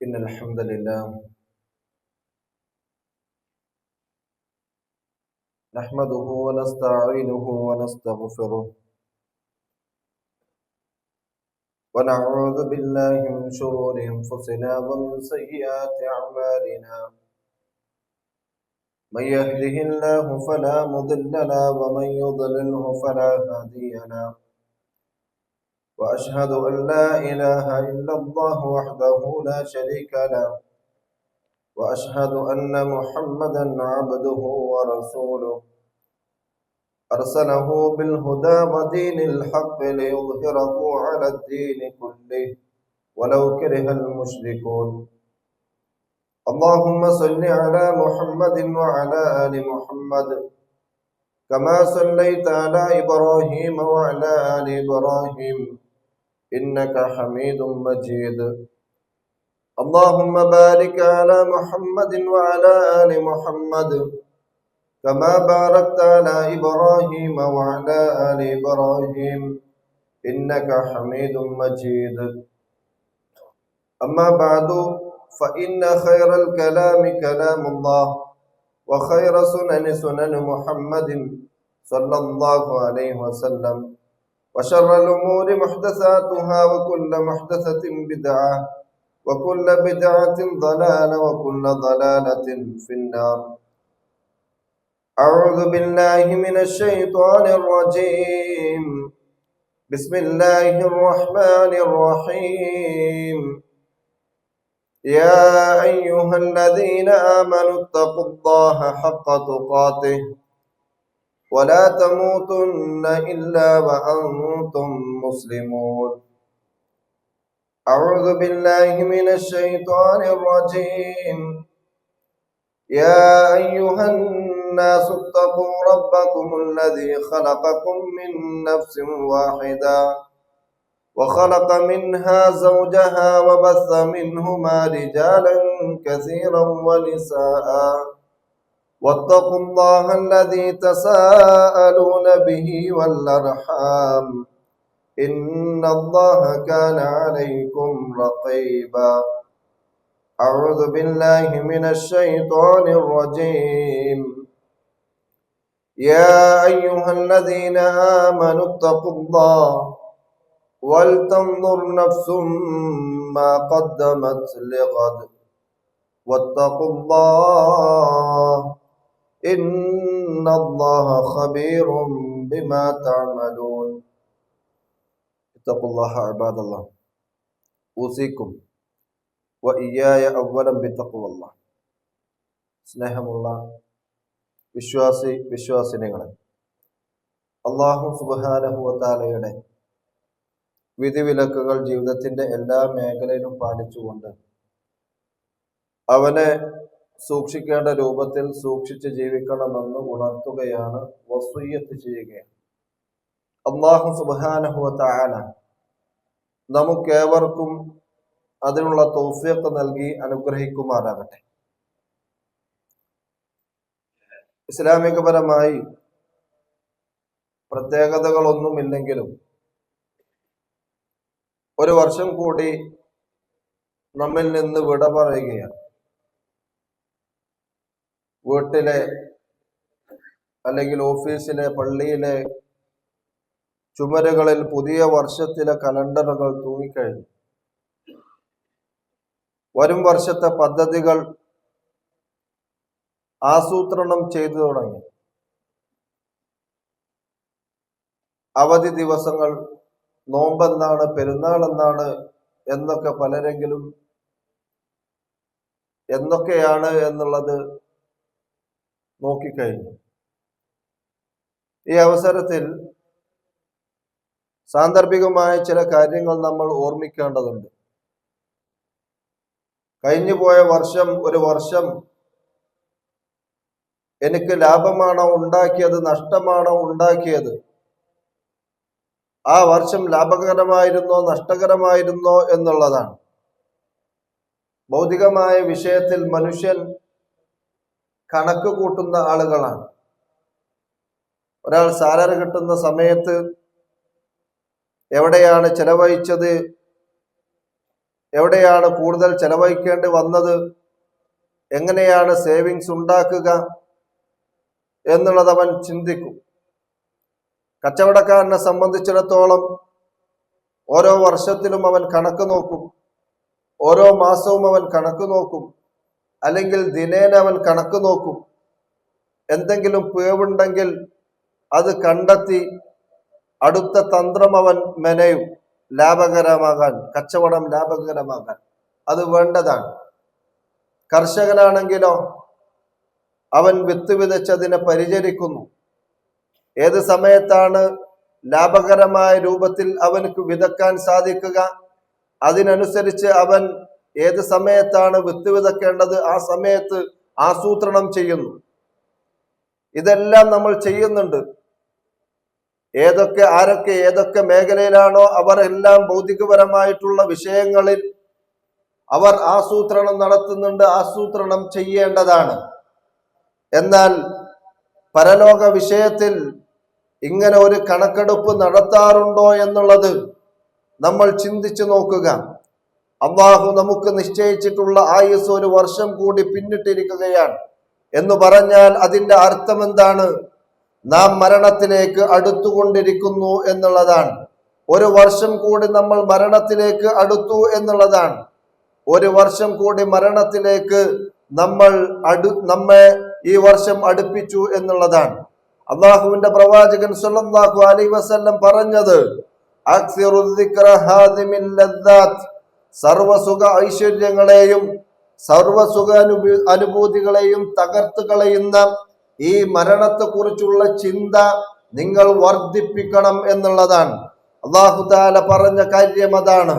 إن الحمد لله نحمده ونستعينه ونستغفره ونعوذ بالله من شرور أنفسنا ومن سيئات أعمالنا من يهده الله فلا مضل له ومن يضلله فلا هادي له وأشهد أن لا إله إلا الله وحده لا شريك له وأشهد أن محمدا عبده ورسوله أرسله بالهدى ودين الحق ليظهره على الدين كله ولو كره المشركون اللهم صل على محمد وعلى آل محمد كما صليت على إبراهيم وعلى آل إبراهيم إنك حميد مجيد اللهم بارك على محمد وعلى آل محمد كما باركت على إبراهيم وعلى آل إبراهيم إنك حميد مجيد أما بعد فإن خير الكلام كلام الله وخير سنن محمد صلى الله عليه وسلم وشر الأمور محدثاتها وكل محدثة بدعة وكل بدعة ضلالة وكل ضلالة في النار أعوذ بالله من الشيطان الرجيم بسم الله الرحمن الرحيم يا أيها الذين آمنوا اتقوا الله حق تقاته ولا تموتن إلا وأنتم مسلمون أعوذ بالله من الشيطان الرجيم يا أيها الناس اتقوا ربكم الذي خلقكم من نفس واحدة وخلق منها زوجها وبث منهما رجالا كثيرا ونساء واتقوا الله الذي تساءلون به والأرحام إن الله كان عليكم رقيبا أعوذ بالله من الشيطان الرجيم يا أيها الذين آمنوا اتقوا الله ولتنظر نفس ما قدمت لغد واتقوا الله إن الله خبير بما تعملون اتقوا الله عباد الله أوصيكم وإياي أولا بتقوى الله സ്നേഹമുള്ള വിശ്വാസിനികളെ അല്ലാഹു സുബ്ഹാനഹു വ തആലയുടെ വിധിവിലക്കുകൾ ജീവിതത്തിന്റെ എല്ലാ മേഖലയിലും പാലിച്ചുകൊണ്ട് അവനെ സൂക്ഷിക്കേണ്ട രൂപത്തിൽ സൂക്ഷിച്ച് ജീവിക്കണമെന്ന് ഉണർത്തുകയാണ്, വസിയ്യത്ത് ചെയ്യുകയാണ്. അല്ലാഹു സുബ്ഹാനഹു വ തആല നമുക്കേവർക്കും അതിനുള്ള തൗഫീഖ് നൽകി അനുഗ്രഹിക്കുമാറാകട്ടെ. ഇസ്ലാമികപരമായി പ്രത്യേകതകളൊന്നുമില്ലെങ്കിലും ഒരു വർഷം കൂടി നമ്മിൽ നിന്ന് വിട പറയുകയാണ്. വീട്ടിലെ അല്ലെങ്കിൽ ഓഫീസിലെ പള്ളിയിലെ ചുമരുകളിൽ പുതിയ വർഷത്തിലെ കലണ്ടറുകൾ തൂങ്ങിക്കഴിഞ്ഞു. വരും വർഷത്തെ പദ്ധതികൾ ആസൂത്രണം ചെയ്തു തുടങ്ങി. അവധി ദിവസങ്ങൾ, നോമ്പെന്നാണ്, പെരുന്നാൾ എന്നാണ് എന്നൊക്കെ പലരെങ്കിലും എന്തൊക്കെയാണ് എന്നുള്ളത് നോക്കിക്കഴിഞ്ഞു. ഈ അവസരത്തിൽ സാന്ദർഭികമായ ചില കാര്യങ്ങൾ നമ്മൾ ഓർമ്മിക്കേണ്ടതുണ്ട്. കഴിഞ്ഞുപോയ വർഷം ഒരു വർഷം എനിക്ക് ലാഭമാണോ ഉണ്ടാക്കിയത്, നഷ്ടമാണോ ഉണ്ടാക്കിയത്, ആ വർഷം ലാഭകരമായിരുന്നോ നഷ്ടകരമായിരുന്നോ എന്നുള്ളതാണ്. ഭൗതികമായ വിഷയത്തിൽ മനുഷ്യൻ കണക്ക് കൂട്ടുന്ന ആളുകളാണ്. ഒരാൾ സാലറി കിട്ടുന്ന സമയത്ത് എവിടെയാണ് ചെലവഴിച്ചത് എവിടെയാണ് കൂടുതൽ ചെലവഴിക്കേണ്ടി വന്നത്, എങ്ങനെയാണ് സേവിങ്സ് ഉണ്ടാക്കുക എന്നുള്ളത് അവൻ ചിന്തിക്കും. കച്ചവടക്കാരനെ സംബന്ധിച്ചിടത്തോളം ഓരോ വർഷത്തിലും അവൻ കണക്ക് നോക്കും, ഓരോ മാസവും അവൻ കണക്ക് നോക്കും, അല്ലെങ്കിൽ ദിനേന അവൻ കണക്ക് നോക്കും. എന്തെങ്കിലും പിഴവുണ്ടെങ്കിൽ അത് കണ്ടെത്തി അടുത്ത തന്ത്രം അവൻ മെനയും, ലാഭകരമാകാൻ, കച്ചവടം ലാഭകരമാകാൻ. അത് വേണ്ടതാണ്. കർഷകനാണെങ്കിലോ അവൻ വിത്ത് വിതച്ചതിനെ പരിചരിക്കുന്നു. ഏത് സമയത്താണ് ലാഭകരമായ രൂപത്തിൽ അവനക്ക് വിതക്കാൻ സാധിക്കുക, അതിനനുസരിച്ച് അവൻ ഏത് സമയത്താണ് വിത്ത് വിതക്കേണ്ടത് ആ സമയത്ത് ആസൂത്രണം ചെയ്യുന്നു. ഇതെല്ലാം നമ്മൾ ചെയ്യുന്നുണ്ട്. ആരൊക്കെ ഏതൊക്കെ മേഖലയിലാണോ അവർ എല്ലാം ഭൗതികപരമായിട്ടുള്ള വിഷയങ്ങളിൽ അവർ ആസൂത്രണം നടത്തുന്നുണ്ട്, ആസൂത്രണം ചെയ്യേണ്ടതാണ്. എന്നാൽ പരലോക വിഷയത്തിൽ ഇങ്ങനെ ഒരു കണക്കെടുപ്പ് നടത്താറുണ്ടോ എന്നുള്ളത് നമ്മൾ ചിന്തിച്ചു നോക്കുക. അല്ലാഹു നമുക്ക് നിശ്ചയിച്ചിട്ടുള്ള ആയുസ് ഒരു വർഷം കൂടി പിന്നിട്ടിരിക്കുകയാണ് എന്ന് പറഞ്ഞാൽ അതിന്റെ അർത്ഥം എന്താണ്? നാം മരണത്തിലേക്ക് അടുത്തുകൊണ്ടിരിക്കുന്നു എന്നുള്ളതാണ്. ഒരു വർഷം കൂടി നമ്മൾ മരണത്തിലേക്ക് അടുത്തു എന്നുള്ളതാണ്. ഒരു വർഷം കൂടി മരണത്തിലേക്ക് നമ്മെ ഈ വർഷം അടുപ്പിച്ചു എന്നുള്ളതാണ്. അള്ളാഹുവിന്റെ പ്രവാചകൻ സ്വല്ലല്ലാഹു അലൈഹി വസല്ലം പറഞ്ഞത്, സർവസുഖ ഐശ്വര്യങ്ങളെയും സർവസുഖ അനുഭൂതികളെയും തകർത്ത് കളയുന്ന ഈ മരണത്തെ കുറിച്ചുള്ള ചിന്ത നിങ്ങൾ വർദ്ധിപ്പിക്കണം എന്നുള്ളതാണ്. അല്ലാഹു തആല പറഞ്ഞ കാര്യം അതാണ്.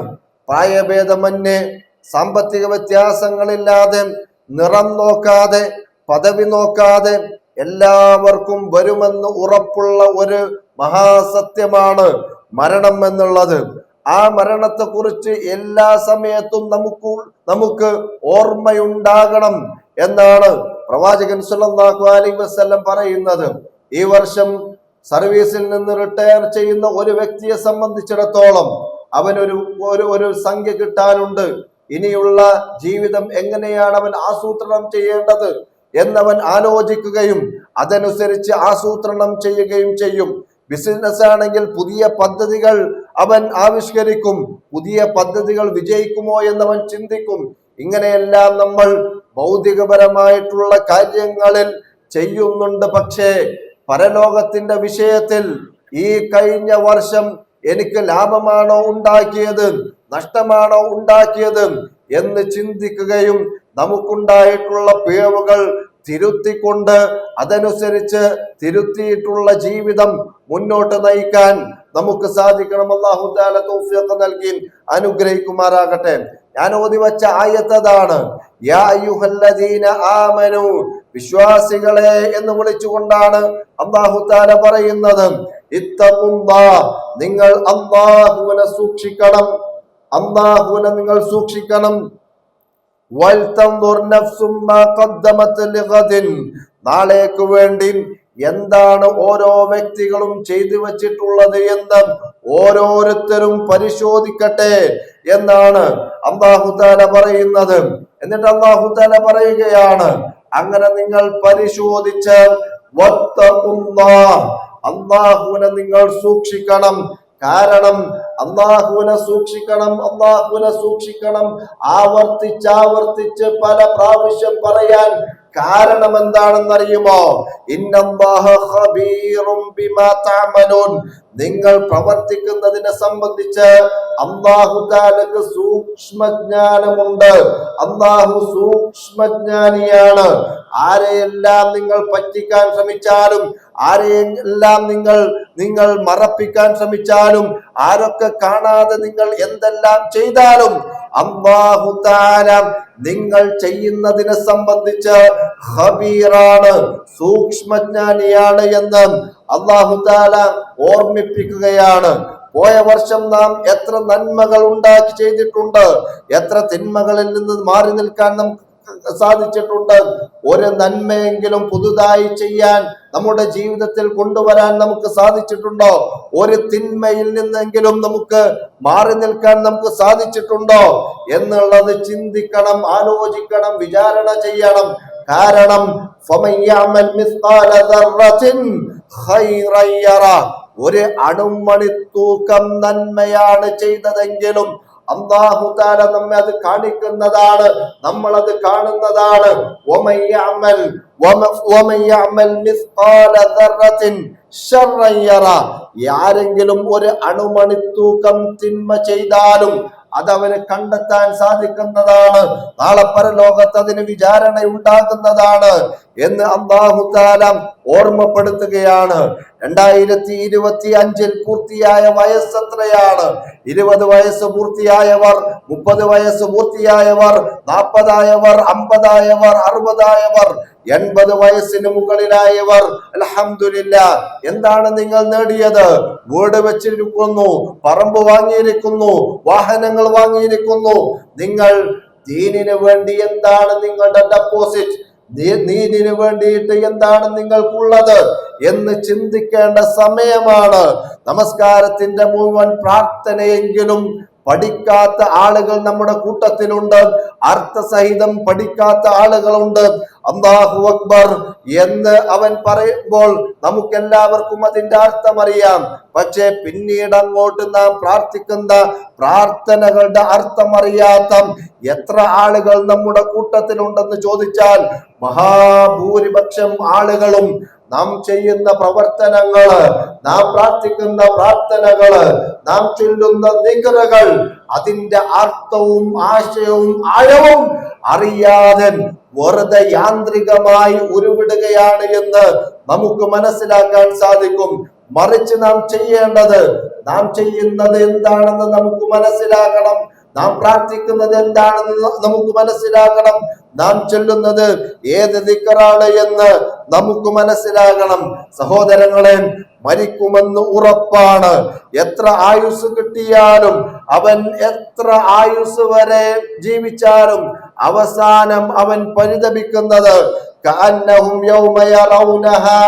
പ്രായഭേദമന്യേ, സാമ്പത്തിക വ്യത്യാസങ്ങളില്ലാതെ, നിറം നോക്കാതെ, പദവി നോക്കാതെ എല്ലാവർക്കും വരുമെന്ന് ഉറപ്പുള്ള ഒരു മഹാസത്യമാണ് മരണം എന്നുള്ളത്. ആ മരണത്തെ കുറിച്ച് എല്ലാ സമയത്തും നമുക്ക് ഓർമ്മയുണ്ടാകണം എന്നാണ് പ്രവാചകൻ സ്വല്ലല്ലാഹു അലൈഹി വസല്ലം പറയുന്നത്. ഈ വർഷം സർവീസിൽ നിന്ന് റിട്ടയർ ചെയ്യുന്ന ഒരു വ്യക്തിയെ സംബന്ധിച്ചിടത്തോളം അവനൊരു സംഖ്യ കിട്ടാനുണ്ട്. ഇനിയുള്ള ജീവിതം എങ്ങനെയാണ് അവൻ ആസൂത്രണം ചെയ്യേണ്ടത് എന്നവൻ ആലോചിക്കുകയും അതനുസരിച്ച് ആസൂത്രണം ചെയ്യുകയും ചെയ്യും. ബിസിനസ് ആണെങ്കിൽ പുതിയ പദ്ധതികൾ അവൻ ആവിഷ്കരിക്കും. പുതിയ പദ്ധതികൾ വിജയിക്കുമോ എന്നവൻ ചിന്തിക്കും. ഇങ്ങനെയെല്ലാം നമ്മൾ ഭൗതികപരമായിട്ടുള്ള കാര്യങ്ങളിൽ ചെയ്യുന്നുണ്ട്. പക്ഷേ പരലോകത്തിന്റെ വിഷയത്തിൽ ഈ കഴിഞ്ഞ വർഷം എനിക്ക് ലാഭമാണോ ഉണ്ടാക്കിയത്, നഷ്ടമാണോ ഉണ്ടാക്കിയത് എന്ന് ചിന്തിക്കുകയും നമുക്കുണ്ടായിട്ടുള്ള പിഴവുകൾ തിരുത്തിക്കൊണ്ട് അതനുസരിച്ച് തിരുത്തിയിട്ടുള്ള ജീവിതം മുന്നോട്ട് നയിക്കാൻ നമുക്ക് സാധിക്കണം. അല്ലാഹു തആല തൗഫീഖ് നൽകി അനുഗ്രഹിക്കുമാറാകട്ടെ. ഞാൻ ഓതി വച്ച ആയത്താണ് യാ അയ്യുഹല്ലദീന ആമനു, വിശ്വാസികളെ എന്ന് വിളിച്ചുകൊണ്ടാണ് അല്ലാഹു തആല പറയുന്നത്. ഇത്തഖുല്ലാഹ്, നിങ്ങൾ അല്ലാഹുവിനെ സൂക്ഷിക്കണം. അല്ലാഹുവിനെ നിങ്ങൾ സൂക്ഷിക്കണം. വൽതൻദുർ നഫ്സും മാ ഖദ്ദമത് ലിഗദിൻ, നാളേക്ക് വേണ്ടി എന്താണ് ഓരോ വ്യക്തികളും ചെയ്തു വച്ചിട്ടുള്ളത് എന്ന് ഓരോരുത്തരും പരിശോധിക്കട്ടെ എന്നാണ് അല്ലാഹു തആല പറയുന്നത്. എന്നിട്ട് അല്ലാഹു തആല പറയുകയാണ്, അങ്ങനെ നിങ്ങൾ പരിശോധിച്ച് വത്തഖുല്ലാഹ്, അല്ലാഹുവിനെ നിങ്ങൾ സൂക്ഷിക്കണം. കാരണം അല്ലാഹുവിനെ സൂക്ഷിക്കണം ആവർത്തിച്ച് പല പ്രാവശ്യം പറയാൻ കാരണം എന്താണെന്നറിയുമോ? ഇന്നല്ലാഹ ഖബീറും ബിമാ തഅമലൂൻ, നിങ്ങൾ പ്രവർത്തിക്കുന്നതിനെ സംബന്ധിച്ച് അല്ലാഹു തആലക്ക് സൂക്ഷ്മജ്ഞാനമുണ്ട്. അല്ലാഹു സൂക്ഷ്മജ്ഞാനിയാണ്. ആരെയെല്ലാം നിങ്ങൾ പറ്റിക്കാൻ ശ്രമിച്ചാലും, ആരെയെല്ലാം നിങ്ങൾ മറപ്പിക്കാൻ ശ്രമിച്ചാലും, ആരൊക്കെ കാണാതെ നിങ്ങൾ എന്തെല്ലാം ചെയ്താലും അല്ലാഹു തആല നിങ്ങൾ ചെയ്യുന്നതിനെ സംബന്ധിച്ച് ഖബീറാണ്, സൂക്ഷ്മജ്ഞാനിയാണ് എന്ന് അല്ലാഹു തആല ഓർമ്മിപ്പിക്കുകയാണ്. പോയ വർഷം നാം എത്ര നന്മകൾ ഉണ്ടാക്കി ചെയ്തിട്ടുണ്ട്, എത്ര തിന്മകളിൽ നിന്ന് മാറി നിൽക്കാൻ നാം സാധിച്ചിട്ടുണ്ട്? ഒരു നന്മയെങ്കിലും പുതുതായി ചെയ്യാൻ നമ്മുടെ ജീവിതത്തിൽ കൊണ്ടുവരാൻ നമുക്ക് സാധിച്ചിട്ടുണ്ടോ? ഒരു തിന്മയിൽ നിന്നെങ്കിലും നമുക്ക് മാറി നിൽക്കാൻ നമുക്ക് സാധിച്ചിട്ടുണ്ടോ എന്നുള്ളത് ചിന്തിക്കണം, ആലോചിക്കണം, വിചാരണ ചെയ്യണം. കാരണം ഒരു അണുമണി തൂക്കം നന്മയാണ് ചെയ്തതെങ്കിലും അല്ലാഹു തആല നമ്മെ അത് കാണിക്കുന്നതാണ്, നമ്മളത് കാണുന്നതാണ്. ആരെങ്കിലും ഒരു അണുമണി തൂക്കം തിന്മ ചെയ്താലും അതവന് കണ്ടെത്താൻ സാധിക്കുന്നതാണ്. നാളെ പരലോകത്ത് അതിന് വിചാരണ ഉണ്ടാകുന്നതാണ് എന്ന് അല്ലാഹു തആല ഓർമ്മപ്പെടുത്തുകയാണ്. 2025 പൂർത്തിയായ വയസ്സ് എത്രയാണ്? 20 വയസ്സ് പൂർത്തിയായവർ, 30 വയസ്സ് പൂർത്തിയായവർ, 40 ആയവർ, 50 ആയവർ, 60 ആയവർ, 80 വയസ്സിന് മുകളിലായവർ. അൽഹംദുലില്ലാ. എന്താണ് നിങ്ങൾ നേടിയത്? വീട് വെച്ചിരിക്കുന്നു, പറമ്പ് വാങ്ങിയിരിക്കുന്നു, വാഹനങ്ങൾ വാങ്ങിയിരിക്കുന്നു. നിങ്ങൾ ദീനിന് വേണ്ടി എന്താണ് നിങ്ങളുടെ ഡെപ്പോസിറ്റ്? ദീനിന് വേണ്ടിയിട്ട് എന്താണ് നിങ്ങൾക്കുള്ളത് എന്ന് ചിന്തിക്കേണ്ട സമയമാണ്. നമസ്കാരത്തിന്റെ മുഴുവൻ പ്രാർത്ഥനയെങ്കിലും പഠിക്കാത്ത ആളുകൾ നമ്മുടെ കൂട്ടത്തിലുണ്ട്, അർത്ഥസഹിതം പഠിക്കാത്ത ആളുകളുണ്ട്. അല്ലാഹു അക്ബർ എന്ന് അവൻ പറയുമ്പോൾ നമുക്കെല്ലാവർക്കും അതിന്റെ അർത്ഥം അറിയാം. പക്ഷേ പിന്നീട് അങ്ങോട്ട് നാം പ്രാർത്ഥിക്കുന്ന പ്രാർത്ഥനകളുടെ അർത്ഥം അറിയാത്ത എത്ര ആളുകൾ നമ്മുടെ കൂട്ടത്തിലുണ്ടെന്ന് ചോദിച്ചാൽ മഹാഭൂരിപക്ഷം ആളുകളും നാം ചെയ്യുന്ന പ്രവർത്തനങ്ങള്, നാം പ്രാർത്ഥിക്കുന്ന പ്രാർത്ഥനകള്, നാം ചൊല്ലുന്ന ദിക്റുകൾ, അതിന്റെ അർത്ഥവും ആശയവും ആഴവും അറിയാതെ വെറുതെ യാന്ത്രികമായി ഉരുവിടുകയാണ് എന്ന് നമുക്ക് മനസ്സിലാക്കാൻ സാധിക്കും. മറിച്ച് നാം ചെയ്യേണ്ടത്, നാം ചെയ്യുന്നത് എന്താണെന്ന് നമുക്ക് മനസ്സിലാക്കണം, നാം പ്രാർത്ഥിക്കുന്നത് എന്താണെന്ന് നമുക്ക് മനസ്സിലാക്കണം, നാം ചൊല്ലുന്നത് ഏത് ദിക്റാണ് എന്ന് നമുക്ക് മനസ്സിലാകണം. സഹോദരങ്ങളെ, മരിക്കുമെന്ന് ഉറപ്പാണ്. എത്ര ആയുസ് കിട്ടിയാലും, അവൻ എത്ര ആയുസ് വരെ ജീവിച്ചാലും അവസാനം അവൻ പരിതപിക്കുന്നത് കഅന്നഹും യൗമ യറൗനഹാ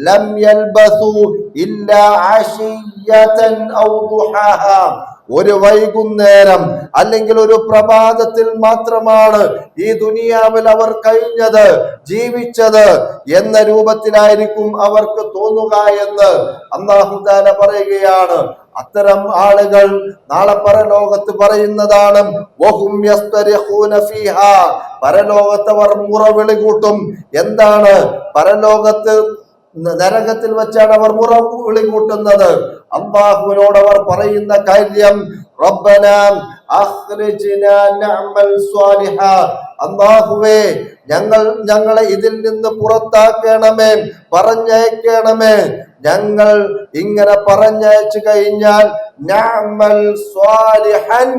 ലം യൽബസു ഇല്ലാ അശിയ്യതൻ ഔ ദുഹാഹാ. ഒരു വൈകുന്നേരം അല്ലെങ്കിൽ ഒരു പ്രഭാതത്തിൽ മാത്രമാണ് ഈ ദുനിയാവിൽ അവർ കഴിഞ്ഞത്, ജീവിച്ചത് എന്ന രൂപത്തിലായിരിക്കും അവർക്ക് തോന്നുക എന്ന് അല്ലാഹു തആല പറയുകയാണ്. അത്തരം ആളുകൾ നാളെ പരലോകത്ത് പറയുന്നതാണ് വഹും യസ്തരിഖൂന ഫീഹാ. പരലോകത്തവർ മുറവിളി കൂട്ടും. എന്താണ്? പരലോകത്ത് നരകത്തിൽ വെച്ചാണ് അവർ മുറവിളി കൂട്ടുന്നത്. അല്ലാഹുവിനോട് അവർ പറയുന്ന കാര്യം റബ്ബനാ അഖ്രിജ്നാ നഅമൽ സ്വാലിഹാ. അല്ലാഹുവേ, ഞങ്ങളെ ഇതിൽ നിന്ന് പുറത്താക്കണമേ, പറഞ്ഞയക്കണമേ. ഞങ്ങൾ ഇങ്ങനെ പറഞ്ഞയച്ചു കഴിഞ്ഞാൽ നഅമൽ സ്വാലിഹൻ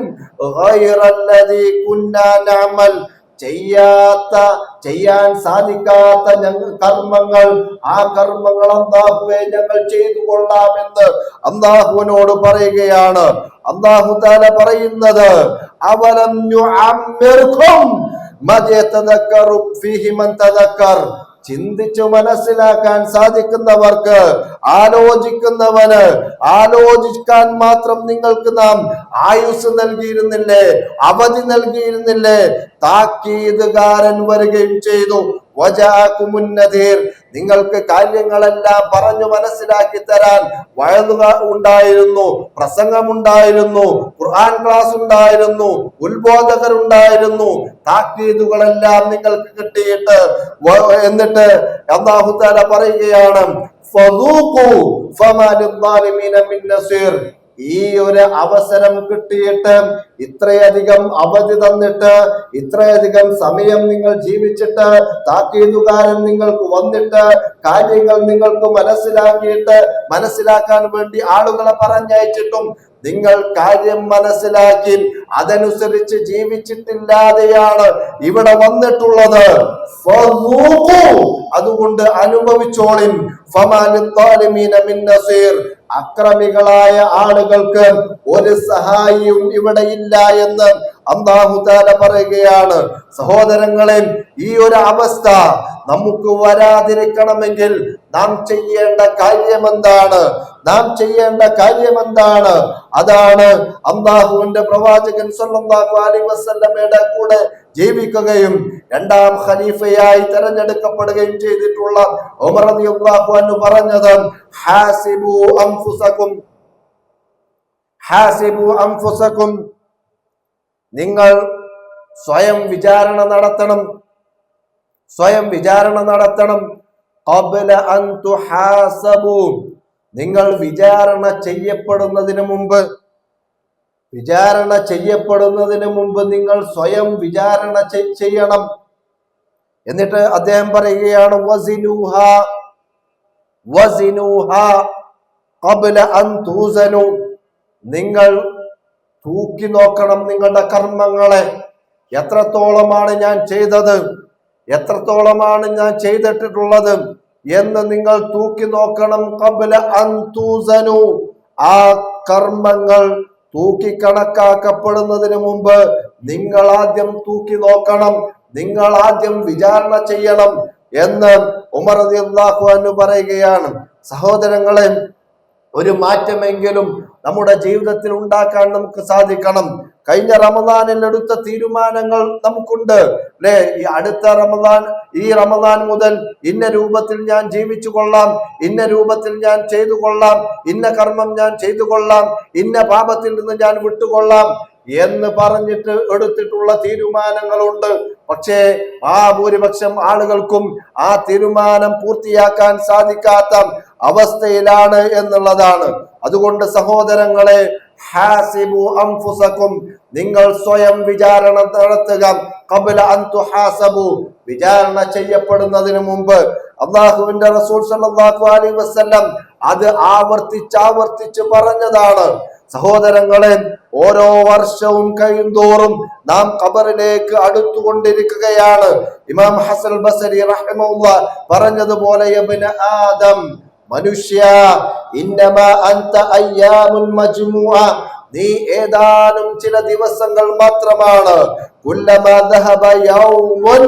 ഗൈറല്ലദീ കുന്നാ നഅമൽ, ചെയ്യാൻ സാധിക്കാത്ത ഞങ്ങൾ കർമ്മങ്ങൾ, ആ കർമ്മങ്ങൾ അല്ലാഹുവേ ഞങ്ങൾ ചെയ്തു കൊള്ളാമെന്ന് അല്ലാഹുവിനോട് പറയുകയാണ്. അല്ലാഹു തആല പറയുന്നത് അവലം നുഅമ്മിർകും മാ യതദക്കറു ഫീഹി മൻ തദക്കർ. ചിന്തിച്ചു മനസ്സിലാക്കാൻ സാധിക്കുന്നവർക്ക്, ആലോചിക്കുന്നവന് ആലോചിക്കാൻ മാത്രം നിങ്ങൾക്ക് നാം ആയുസ് നൽകിയിരുന്നില്ലേ, അവധി നൽകിയിരുന്നില്ലേ? താക്കീതുകാരൻ വരികയും ചെയ്തു. വജാഅകുമുൻ നദീർ, നിങ്ങൾക്ക് കാര്യങ്ങളെല്ലാം പറഞ്ഞു മനസ്സിലാക്കി തരാൻ വഅദ് ഉണ്ടായിരുന്നു, പ്രസംഗമുണ്ടായിരുന്നു, ഖുർആൻ ക്ലാസ് ഉണ്ടായിരുന്നു, ഉത്ബോധകരുണ്ടായിരുന്നു. താക്കീതുകളെല്ലാം നിങ്ങൾക്ക് കിട്ടിയിട്ട് എന്നിട്ട് അല്ലാഹു തആല പറയുകയാണ് ഫദൂഖു ഫമാ ലിദ്ദാലിമീന മിൻ നസീർ. ഈ ഒരു അവസരം കിട്ടിയിട്ട്, ഇത്രയധികം അവധി തന്നിട്ട്, ഇത്രയധികം സമയം നിങ്ങൾ ജീവിച്ചിട്ട്, താക്കീതുകാരൻ നിങ്ങൾക്ക് വന്നിട്ട്, കാര്യങ്ങൾ നിങ്ങൾക്ക് മനസ്സിലാക്കാൻ വേണ്ടി ആളുകളെ പറഞ്ഞയച്ചിട്ടും നിങ്ങൾ കാര്യം മനസ്സിലാക്കി അതനുസരിച്ച് ജീവിച്ചിട്ടില്ലാതെയാണ് ഇവിടെ വന്നിട്ടുള്ളത്. അതുകൊണ്ട് അനുഭവിച്ചോളിൻ. അക്രമികളായ ആളുകൾക്ക് ഒരു സഹായിയും ഇവിടെ ഇല്ല എന്ന് അല്ലാഹു തആല പറയുകയാണ്, സഹോദരങ്ങളെ, ഈ ഒരു അവസ്ഥ നമുക്ക് വരാതിരിക്കണമെങ്കിൽ നാം ചെയ്യേണ്ട കാര്യമെന്താണ്? അതാണ് അല്ലാഹുവിന്റെ പ്രവാചകൻ സ്വല്ലല്ലാഹു അലൈഹി വസല്ലമയുടെ കൂടെ ജീവിക്കുകയും രണ്ടാം ഖലീഫയായി തെരഞ്ഞെടുക്കപ്പെടുകയും ചെയ്തിട്ടുള്ള ഉമർ റളിയല്ലാഹു അൻഹു പറഞ്ഞത്, ഹാസിബു അൻഫുസകും, നിങ്ങൾ സ്വയം വിചാരണ നടത്തണം. ഖബ്ല അൻ തുഹാസബു, നിങ്ങൾ വിചാരണ ചെയ്യപ്പെടുന്നതിന് മുമ്പ് നിങ്ങൾ സ്വയം വിചാരണ ചെയ്യണം. എന്നിട്ട് അദ്ദേഹം പറയുകയാണ്, വസിനൂഹാ ഖബ്ല അൻ തൂസനു, നിങ്ങൾ തൂക്കി നോക്കണം നിങ്ങളുടെ കർമ്മങ്ങളെ. എത്രത്തോളമാണ് ഞാൻ ചെയ്തത്, എത്രത്തോളമാണ് ഞാൻ ചെയ്തിട്ടുള്ളത് എന്ന് നിങ്ങൾ തൂക്കി നോക്കണം. ഖബ്ല അൻ തൂസനു, ആ കർമ്മങ്ങൾ തൂക്കി കണക്കാക്കപ്പെടുന്നതിന് മുമ്പ് നിങ്ങൾ ആദ്യം തൂക്കി നോക്കണം, നിങ്ങൾ ആദ്യം വിചാരണ ചെയ്യണം എന്ന് ഉമർ റളിയല്ലാഹു അൻഹു പറയുകയാണ്. സഹോദരങ്ങളെ, ഒരു മാറ്റമെങ്കിലും നമ്മുടെ ജീവിതത്തിൽ ഉണ്ടാക്കാൻ നമുക്ക് സാധിക്കണം. കഴിഞ്ഞ റമദാനിൽ എടുത്ത തീരുമാനങ്ങൾ നമുക്കുണ്ട് അല്ലെ? ഈ റമദാൻ മുതൽ ഇന്ന രൂപത്തിൽ ഞാൻ ജീവിച്ചു കൊള്ളാം, ഇന്ന രൂപത്തിൽ ഞാൻ ചെയ്തു കൊള്ളാം, ഇന്ന കർമ്മം ഞാൻ ചെയ്തു കൊള്ളാം, ഇന്ന പാപത്തിൽ നിന്ന് ഞാൻ വിട്ടുകൊള്ളാം എന്ന് പറഞ്ഞിട്ട് എടുത്തിട്ടുള്ള തീരുമാനങ്ങളുണ്ട്. പക്ഷേ ഭൂരിപക്ഷം ആളുകൾക്കും ആ തീരുമാനം പൂർത്തിയാക്കാൻ സാധിക്കാത്ത അവസ്ഥയിലാണ് എന്നുള്ളതാണ്. അതുകൊണ്ട് സഹോദരങ്ങളെ, ഹാസിബു അൻഫുസകും, നിങ്ങൾ സ്വയം വിചാരണ നടത്തുക. ഖബ്ല അൻ തുഹാസബു, വിചാരണ ചെയ്യപ്പെടുന്നതിന് മുമ്പ്. അല്ലാഹുവിന്റെ റസൂൽ സല്ലല്ലാഹു അലൈഹി വസല്ലം അത് ആവർത്തിച്ച് പറഞ്ഞതാണ്. സഹോദരങ്ങളെ, ഓരോ വർഷവും കഴിയുന്തോറും നാം ഖബറിലേക്ക് അടുത്തുകൊണ്ടിരിക്കുകയാണ്. ഇമാം ഹസൻ ബസരി റഹിമഹുല്ലാഹ് പറഞ്ഞതുപോലെ, ഇബ്നു ആദം, മനുഷ്യ, ഇന്നമാ അൻത അയ്യാമുൻ മജ്മുഅ, നീ ഏതാനും ചില ദിവസങ്ങൾ മാത്രമാണ്. കുല്ലമാ ദഹബ യൗമുൻ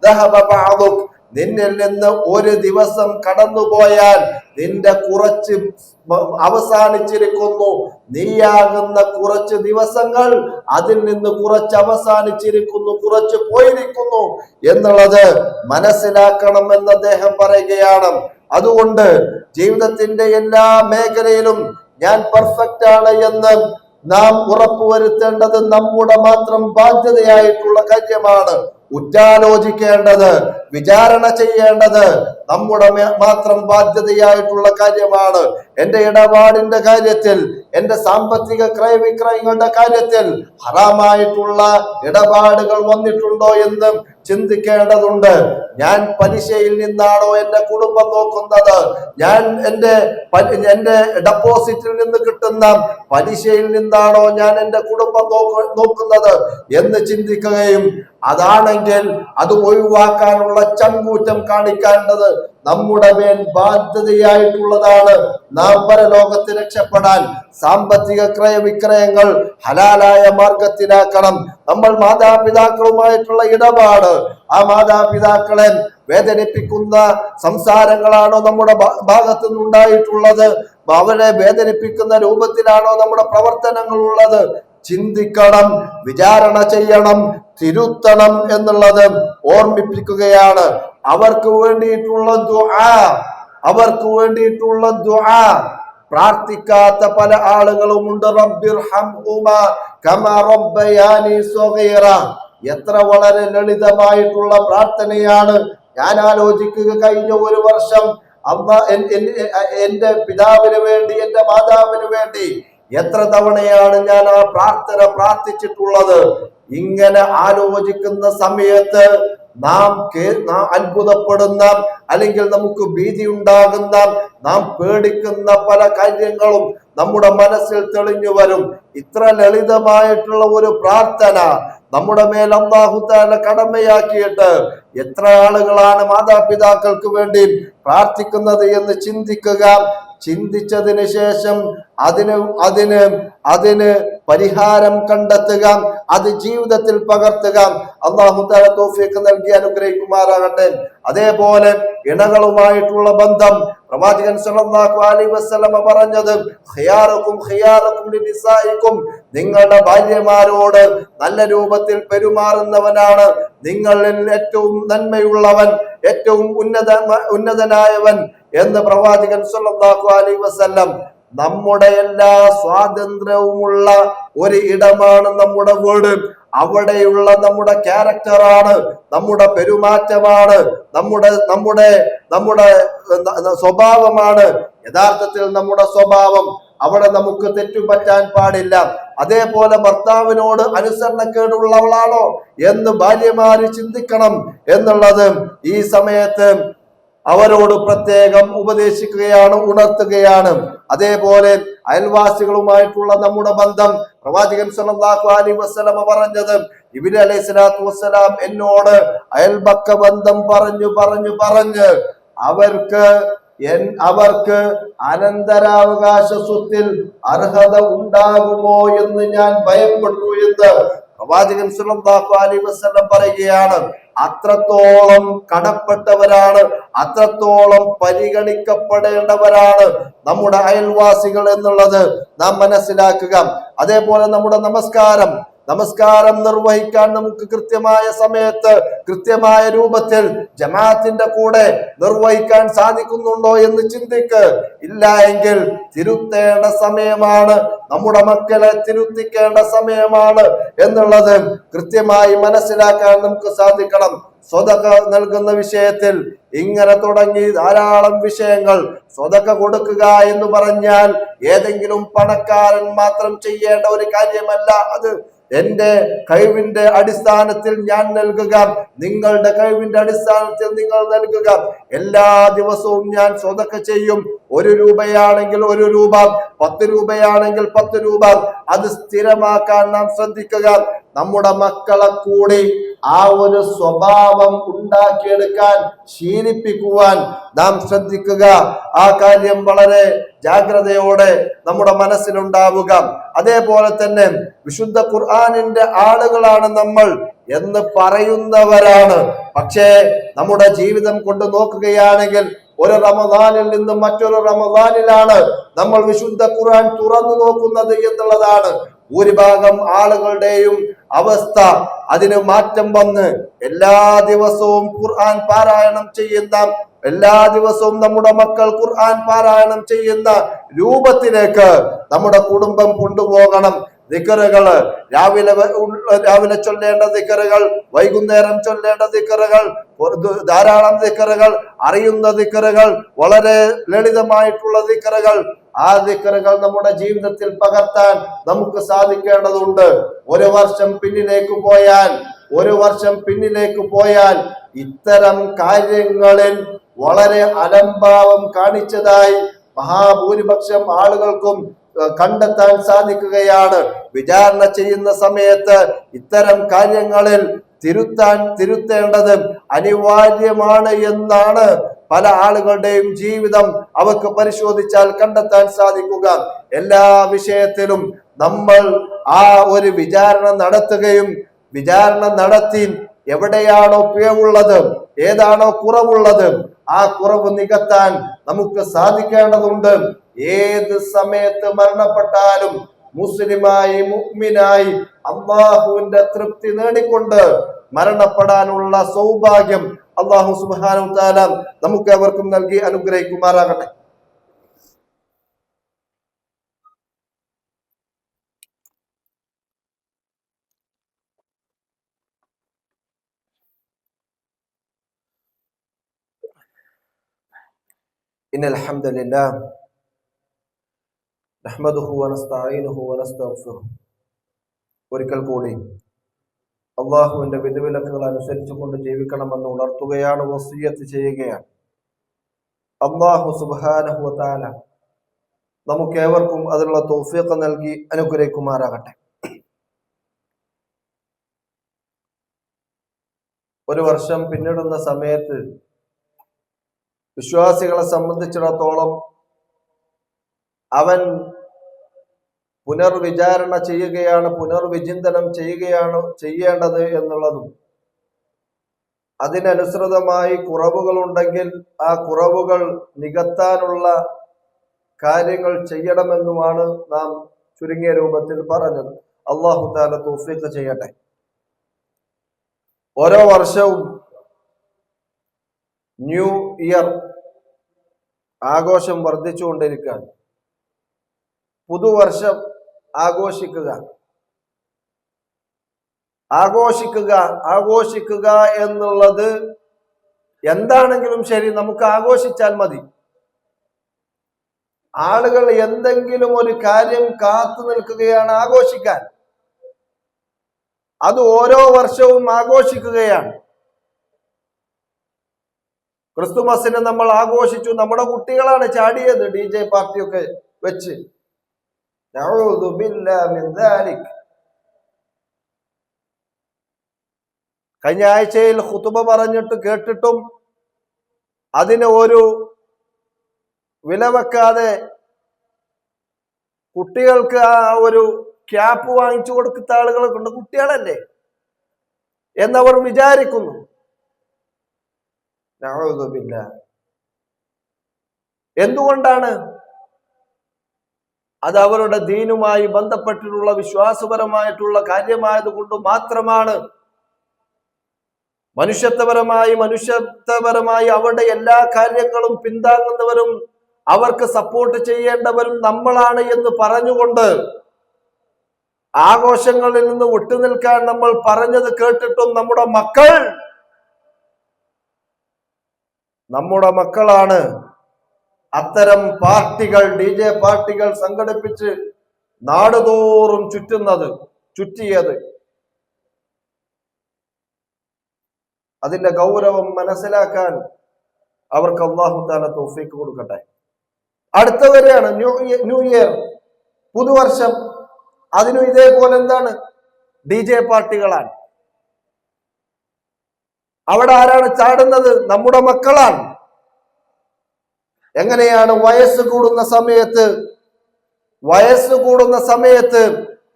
ദഹബ ബഅദുക്, നിന്നിൽ നിന്ന് ഒരു ദിവസം കടന്നുപോയാൽ നിന്റെ കുറച്ച് അവസാനിച്ചിരിക്കുന്നു. നീയാകുന്ന കുറച്ച് ദിവസങ്ങൾ അതിൽ നിന്ന് കുറച്ച് അവസാനിച്ചിരിക്കുന്നു, കുറച്ച് പോയിരിക്കുന്നു എന്നുള്ളത് മനസ്സിലാക്കണം എന്ന് അദ്ദേഹം പറയുകയാണ്. അതുകൊണ്ട് ജീവിതത്തിന്റെ എല്ലാ മേഖലയിലും ഞാൻ പെർഫെക്റ്റ് ആണ് എന്ന് നാം ഉറപ്പുവരുത്തേണ്ടത് നമ്മുടെ മാത്രം ബാധ്യതയായിട്ടുള്ള കാര്യമാണ്. ഉറ്റാലോചിക്കേണ്ടത്, വിചാരണ ചെയ്യേണ്ടത് നമ്മുടെ മാത്രം ബാധ്യതയായിട്ടുള്ള കാര്യമാണ്. എന്റെ ഇടപാടിന്റെ കാര്യത്തിൽ, എന്റെ സാമ്പത്തിക ക്രയവിക്രയങ്ങളുടെ കാര്യത്തിൽ ഹറാമായിട്ടുള്ള ഇടപാടുകൾ വന്നിട്ടുണ്ടോ എന്ന് ചിന്തിക്കേണ്ടതുണ്ട്. ഞാൻ പലിശയിൽ നിന്നാണോ എന്റെ കുടുംബം നോക്കുന്നത്? ഞാൻ എന്റെ ഡെപ്പോസിറ്റിൽ നിന്ന് കിട്ടുന്ന പലിശയിൽ നിന്നാണോ ഞാൻ എന്റെ കുടുംബം നോക്കുന്നത് എന്ന് ചിന്തിക്കുകയും അതാണെങ്കിൽ അത് ഒഴിവാക്കാനുള്ള ചങ്കൂറ്റം കാണിക്കേണ്ടത് നമ്മുടെ മേൽ ബാധ്യതയായിട്ടുള്ളതാണ്. നാം പരലോകത്ത് രക്ഷപ്പെടാൻ സാമ്പത്തിക ക്രയവിക്രയങ്ങൾ ഹലാലായ മാർഗത്തിലാക്കണം. നമ്മൾ മാതാപിതാക്കളുമായിട്ടുള്ള ഇടപാട്, ആ മാതാപിതാക്കളെ വേദനിപ്പിക്കുന്ന സംസാരങ്ങളാണോ നമ്മുടെ ഭാഗത്തു നിന്നുണ്ടായിട്ടുള്ളത്? അവരെ വേദനിപ്പിക്കുന്ന രൂപത്തിലാണോ നമ്മുടെ പ്രവർത്തനങ്ങൾ ഉള്ളത്? ചിന്തിക്കണം, വിചാരണ ചെയ്യണം, തിരുത്തണം എന്നുള്ളത് ഓർമ്മിപ്പിക്കുകയാണ്. അവർക്ക് വേണ്ടിയിട്ടുള്ള ദുആ പ്രാർത്ഥിക്കാത്ത പല ആളുകളും ഉണ്ട്. റബ്ബിർഹംഹുമാ കമാ റബ്ബയാനി സഗീറ. എത്ര വളരെ ലളിതമായിട്ടുള്ള പ്രാർത്ഥനയാണ്. ഞാൻ ആലോചിക്കുക, കഴിഞ്ഞ ഒരു വർഷം എന്റെ പിതാവിന് വേണ്ടി, എന്റെ മാതാവിന് വേണ്ടി എത്ര തവണയാണ് ഞാൻ ആ പ്രാർത്ഥന പ്രാർത്ഥിച്ചിട്ടുള്ളത്. ഇങ്ങനെ ആലോചിക്കുന്ന സമയത്ത് നാം അത്ഭുതപ്പെടുന്ന, അല്ലെങ്കിൽ നമുക്ക് ഭീതി ഉണ്ടാകുന്ന, നാം പേടിക്കുന്ന പല കാര്യങ്ങളും നമ്മുടെ മനസ്സിൽ തെളിഞ്ഞു വരും. ഇത്ര ലളിതമായിട്ടുള്ള ഒരു പ്രാർത്ഥന നമ്മുടെ മേൽ അല്ലാഹു തആല കടമയാക്കിയിട്ട് എത്ര ആളുകളാണ് മാതാപിതാക്കൾക്ക് വേണ്ടി പ്രാർത്ഥിക്കുന്നത് എന്ന് ചിന്തിക്കുക. ചിന്തിച്ചതിന് ശേഷം അതിന് അതിന് അതിന് പരിഹാരം കണ്ടെത്തുക, അത് ജീവിതത്തിൽ പകർത്തുക. അല്ലാഹു തആല തൗഫീഖ് നൽകി അനുഗ്രഹിക്കുമാറാകട്ടെ. അതേപോലെ ഇണകളുമായിട്ടുള്ള ബന്ധം പ്രവാചകൻ സല്ലല്ലാഹു അലൈഹി വസല്ലമ പറഞ്ഞത് ഖിയാറുക്കും ഖിയാറുക്കും ലിനിസായിക്കും, നിങ്ങളുടെ ഭാര്യമാരോട് നല്ല രൂപത്തിൽ പെരുമാറുന്നവനാണ് നിങ്ങളിൽ ഏറ്റവും നന്മയുള്ളവൻ, ഏറ്റവും ഉന്നതനായവൻ എന്ന് പ്രവാചകൻ സല്ലല്ലാഹു അലൈഹി വസല്ലം. നമ്മുടെ എല്ലാ സ്വാതന്ത്ര്യവുമുള്ള ഒരു ഇടമാണ് നമ്മുടെ വീട്. അവിടെയുള്ള നമ്മുടെ ക്യാരക്ടറാണ്, നമ്മുടെ പെരുമാറ്റമാണ്, നമ്മുടെ നമ്മുടെ നമ്മുടെ സ്വഭാവമാണ് യഥാർത്ഥത്തിൽ നമ്മുടെ സ്വഭാവം. അവിടെ നമുക്ക് തെറ്റുപറ്റാൻ പാടില്ല. അതേപോലെ ഭർത്താവിനോട് അനുസരണക്കേടുള്ളവളാണോ എന്ന് ഭാര്യമാര് ചിന്തിക്കണം എന്നുള്ളത് ഈ സമയത്ത് അവരോട് പ്രത്യേകം ഉപദേശിക്കുകയാണ്, ഉണർത്തുകയാണ്. അതേപോലെ അയൽവാസികളുമായിട്ടുള്ള നമ്മുടെ ബന്ധം പ്രവാചകൻ സല്ലല്ലാഹു അലൈഹി വസല്ലമ പറഞ്ഞത്, ഇബ്രാഹിം അലൈഹിസ്സലാത്തു വസ്സലാം എന്നോട് അയൽപക്ക ബന്ധം പറഞ്ഞ് അവർക്ക് അനന്തരാവകാശ സ്വത്തിൽ അർഹത ഉണ്ടാകുമോ എന്ന് ഞാൻ ഭയപ്പെട്ടു എന്ന് പ്രവാചകൻ സല്ലല്ലാഹു അലൈഹി വസല്ലം പറയുകയാണ്. അത്രത്തോളം കടപ്പെട്ടവരാണ്, അത്രത്തോളം പരിഗണിക്കപ്പെടേണ്ടവരാണ് നമ്മുടെ അയൽവാസികൾ എന്നുള്ളത് നാം മനസ്സിലാക്കുക. അതേപോലെ നമ്മുടെ നമസ്കാരം നിർവഹിക്കാൻ നമുക്ക് കൃത്യമായ സമയത്ത് കൃത്യമായ രൂപത്തിൽ ജമാഅത്തിന്റെ കൂടെ നിർവഹിക്കാൻ സാധിക്കുന്നുണ്ടോ എന്ന് ചിന്തിക്ക്. ഇല്ല എങ്കിൽ തിരുത്തേണ്ട സമയമാണ്, നമ്മുടെ മക്കളെ തിരുത്തിക്കേണ്ട സമയമാണ് എന്നുള്ളത് കൃത്യമായി മനസ്സിലാക്കാൻ നമുക്ക് സാധിക്കണം. സ്വതക്ക നൽകുന്ന വിഷയത്തിൽ ഇങ്ങനെ തുടങ്ങി ധാരാളം വിഷയങ്ങൾ. സ്വതക്ക കൊടുക്കുക എന്ന് പറഞ്ഞാൽ ഏതെങ്കിലും പണക്കാരൻ മാത്രം ചെയ്യേണ്ട ഒരു കാര്യമല്ല അത്. എന്റെ കഴിവിന്റെ അടിസ്ഥാനത്തിൽ ഞാൻ നൽകുക, നിങ്ങളുടെ കഴിവിന്റെ അടിസ്ഥാനത്തിൽ നിങ്ങൾ നൽകുക. എല്ലാ ദിവസവും ഞാൻ സ്വതക്ക ചെയ്യും. 1 രൂപയാണെങ്കിൽ 1 രൂപ, 10 രൂപയാണെങ്കിൽ 10 രൂപ. അത് സ്ഥിരമാക്കാൻ നാം ശ്രദ്ധിക്കുക. നമ്മുടെ മക്കളെ കൂടി ആ ഒരു സ്വഭാവം ഉണ്ടാക്കിയെടുക്കാൻ, ശീലിപ്പിക്കുവാൻ നാം ശ്രദ്ധിക്കുക. ആ കാര്യം വളരെ ജാഗ്രതയോടെ നമ്മുടെ മനസ്സിലുണ്ടാവുക. അതേപോലെ തന്നെ വിശുദ്ധ ഖുർആനിന്റെ ആളുകളാണ് നമ്മൾ എന്ന് പറയുന്നവരാണ്. പക്ഷേ നമ്മുടെ ജീവിതം കൊണ്ട് നോക്കുകയാണെങ്കിൽ ഒരു റമദാനിൽ നിന്ന് മറ്റൊരു റമദാനിലാണ് നമ്മൾ വിശുദ്ധ ഖുർആൻ തുറന്നു നോക്കുന്നത് എന്നുള്ളതാണ് ഭൂരിഭാഗം ആളുകളുടെയും അവസ്ഥ. അതിന് മാറ്റം വന്ന് എല്ലാ ദിവസവും ഖുർആൻ പാരായണം ചെയ്യുന്ന, എല്ലാ ദിവസവും നമ്മുടെ മക്കൾ ഖുർആൻ പാരായണം ചെയ്യുന്ന രൂപത്തിലേക്ക് നമ്മുടെ കുടുംബം കൊണ്ടുപോകണം. ദിക്റുകള് രാവിലെ ചൊല്ലേണ്ട ദിക്റുകൾ, വൈകുന്നേരം ചൊല്ലേണ്ട ദിക്റുകൾ, ധാരാളം ദിക്റുകൾ, അറിയുന്ന ദിക്റുകൾ, വളരെ ലളിതമായിട്ടുള്ള ദിക്റുകൾ, ആ ദിക്റുകൾ നമ്മുടെ ജീവിതത്തിൽ പകർത്താൻ നമുക്ക് സാധിക്കേണ്ടതുണ്ട്. ഒരു വർഷം പിന്നിലേക്ക് പോയാൽ ഇത്തരം കാര്യങ്ങളിൽ വളരെ അലംഭാവം കാണിച്ചതായി മഹാഭൂരിപക്ഷം ആളുകൾക്കും കണ്ടെത്താൻ സാധിക്കുകയാണ്. വിചാരണ ചെയ്യുന്ന സമയത്ത് ഇത്തരം കാര്യങ്ങളിൽ തിരുത്തേണ്ടത് അനിവാര്യമാണ് എന്നാണ് പല ആളുകളുടെയും ജീവിതം അവർക്ക് പരിശോധിച്ചാൽ കണ്ടെത്താൻ സാധിക്കുക. എല്ലാ വിഷയത്തിലും നമ്മൾ ആ ഒരു വിചാരണ നടത്തുകയും, വിചാരണ നടത്തി എവിടെയാണോ പിഴവുള്ളത്, ഏതാണോ കുറവുള്ളത്, ആ കുറവ് നികത്താൻ നമുക്ക് സാധിക്കേണ്ടതുണ്ട്. ഏത് സമയത്ത് മരണപ്പെട്ടാലും മുസ്ലിമായി, മുഅ്മിനായി, അല്ലാഹുവിന്റെ തൃപ്തി നേടിക്കൊണ്ട് മരണപ്പെടാനുള്ള സൗഭാഗ്യം അല്ലാഹു സുബ്ഹാനഹു വ തആല നമുക്ക് അവർക്കും നൽകി അനുഗ്രഹിക്കുമാറാകട്ടെ. ഇന്നൽ ഹംദലില്ലാഹ് നഹ്മദുഹു വനസ്തഈനുഹു വനസ്തഗ്ഫിറുഹു. ഒരിക്കൽ കൂടി അള്ളാഹുവിന്റെ വിധിവിലക്കുകൾ അനുസരിച്ചുകൊണ്ട് ജീവിക്കണമെന്ന് ഉണർത്തുകയാണ്, വസിയ്യത്ത് ചെയ്യുകയാണ്. അല്ലാഹു സുബ്ഹാനഹു വ തആല നമുക്ക് ഏവർക്കും അതിനുള്ള തൗഫീഖ് നൽകി അനുഗ്രഹിക്കുമാറാകട്ടെ. ഒരു വർഷം പിന്നിടുന്ന സമയത്ത് വിശ്വാസികളെ സംബന്ധിച്ചിടത്തോളം അവൻ പുനർവിചാരണ ചെയ്യുകയാണ്, പുനർവിചിന്തനം ചെയ്യുകയാണ് ചെയ്യേണ്ടത് എന്നുള്ളതും അതിനനുസൃതമായി കുറവുകൾ ഉണ്ടെങ്കിൽ ആ കുറവുകൾ നികത്താനുള്ള കാര്യങ്ങൾ ചെയ്യണമെന്നുമാണ് നാം ചുരുങ്ങിയ രൂപത്തിൽ പറഞ്ഞത്. അല്ലാഹു തആല തൗഫീഖ് ചെയ്യട്ടെ. ഓരോ വർഷവും ന്യൂ ഇയർ ആഘോഷം വർദ്ധിച്ചുകൊണ്ടിരിക്കുകയാണ്. പുതുവർഷം ആഘോഷിക്കുക ആഘോഷിക്കുക എന്നുള്ളത് എന്താണെങ്കിലും ശരി, നമുക്ക് ആഘോഷിച്ചാൽ മതി. ആളുകൾ എന്തെങ്കിലും ഒരു കാര്യം കാത്തു നിൽക്കുകയാണ് ആഘോഷിക്കാൻ. അത് ഓരോ വർഷവും ആഘോഷിക്കുകയാണ്. ക്രിസ്തുമസിനെ നമ്മൾ ആഘോഷിച്ചു. നമ്മുടെ കുട്ടികളാണ് ചാടിയത് DJ പാർട്ടിയൊക്കെ വെച്ച്. നഊദു ബില്ലാഹി മിൻ ദാലിക്. കഴിഞ്ഞ ആഴ്ചയിൽ ഖുതുബ പറഞ്ഞിട്ട് കേട്ടിട്ടും അതിന് ഒരു വില വെക്കാതെ കുട്ടികൾക്ക് ആ ഒരു ക്യാപ്പ് വാങ്ങിച്ചു കൊടുക്കുന്ന ആളുകളൊക്കെ ഉണ്ട്. കുട്ടികളല്ലേ എന്നവർ വിചാരിക്കുന്നു. നഊദു ബില്ലാഹ്. എന്തുകൊണ്ടാണ്? അത് അവരുടെ ദീനുമായി ബന്ധപ്പെട്ടിട്ടുള്ള വിശ്വാസപരമായിട്ടുള്ള കാര്യമായതുകൊണ്ട് മാത്രമാണ്. മനുഷ്യത്വപരമായി അവരുടെ എല്ലാ കാര്യങ്ങളും പിന്താങ്ങുന്നവരും അവർക്ക് സപ്പോർട്ട് ചെയ്യേണ്ടവരും നമ്മളാണ് എന്ന് പറഞ്ഞുകൊണ്ട് ആഘോഷങ്ങളിൽ നിന്ന് വിട്ടുനിൽക്കാൻ നമ്മൾ പറഞ്ഞത് കേട്ടിട്ടും നമ്മുടെ മക്കളാണ് അത്തരം പാർട്ടികൾ, DJ പാർട്ടികൾ സംഘടിപ്പിച്ച് നാടുതോറും ചുറ്റിയത്. അതിന്റെ ഗൗരവം മനസ്സിലാക്കാൻ അവർക്ക് അല്ലാഹു തആല തൗഫീഖ് കൊടുക്കട്ടെ. അടുത്ത വരെയാണ് ന്യൂ ഇയർ, പുതുവർഷം. അതിനും ഇതേപോലെ എന്താണ്? DJ പാർട്ടികളാണ്. അവിടെ ആരാണ് ചാടുന്നത്? നമ്മുടെ മക്കളാണ്. എങ്ങനെയാണ് വയസ്സ് കൂടുന്ന സമയത്ത്